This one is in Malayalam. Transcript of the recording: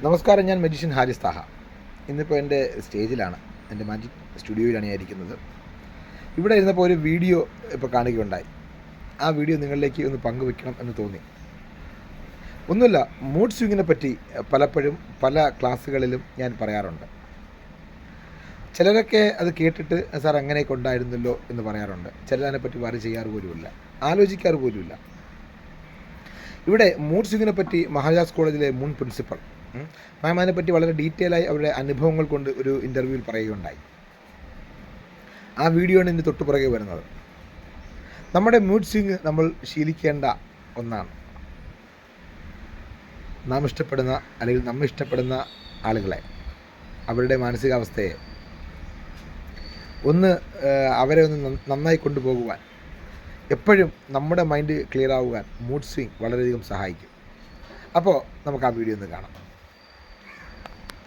നമസ്കാരം, ഞാൻ മജീഷ്യൻ ഹാരിസ് താഹ. ഇന്നിപ്പോൾ എൻ്റെ സ്റ്റേജിലാണ്, എൻ്റെ മാജിക് സ്റ്റുഡിയോയിലാണ് ഞാൻ ഇരിക്കുന്നത്. ഇവിടെ ഇരുന്നപ്പോൾ ഒരു വീഡിയോ ഇപ്പോൾ കാണുകയുണ്ടായി. ആ വീഡിയോ നിങ്ങളിലേക്ക് ഒന്ന് പങ്കുവെക്കണം എന്ന് തോന്നി. ഒന്നുമില്ല, മൂഡ് സ്വിങ്ങിനെ പറ്റി പലപ്പോഴും പല ക്ലാസ്സുകളിലും ഞാൻ പറയാറുണ്ട്. ചിലരൊക്കെ അത് കേട്ടിട്ട് സാർ അങ്ങനെയൊക്കെ ഉണ്ടായിരുന്നല്ലോ എന്ന് പറയാറുണ്ട്. ചിലതിനെപ്പറ്റി വറി ചെയ്യാറ് പോലുമില്ല, ആലോചിക്കാറ് പോലുമില്ല. ഇവിടെ മൂഡ് സ്വിങ്ങിനെ പറ്റി മഹാരാജാസ് കോളേജിലെ മുൻ പ്രിൻസിപ്പൽ മാം അതിനെപ്പറ്റി വളരെ ഡീറ്റെയിലായി അവരുടെ അനുഭവങ്ങൾ കൊണ്ട് ഒരു ഇൻ്റർവ്യൂവിൽ പറയുകയുണ്ടായി. ആ വീഡിയോ ആണ് ഇതിന് തൊട്ട് പുറകെ വരുന്നത്. നമ്മുടെ മൂഡ് സ്വിങ് നമ്മൾ ശീലിക്കേണ്ട ഒന്നാണ്. നാം ഇഷ്ടപ്പെടുന്ന അല്ലെങ്കിൽ നമ്മെ ഇഷ്ടപ്പെടുന്ന ആളുകളെ, അവരുടെ മാനസികാവസ്ഥയെ അവരെ ഒന്ന് നന്നായി കൊണ്ടുപോകുവാൻ, എപ്പോഴും നമ്മുടെ മൈൻഡ് ക്ലിയർ ആവുവാൻ മൂഡ് സ്വിങ് വളരെയധികം സഹായിക്കും. അപ്പോൾ നമുക്ക് ആ വീഡിയോ ഒന്ന് കാണാം.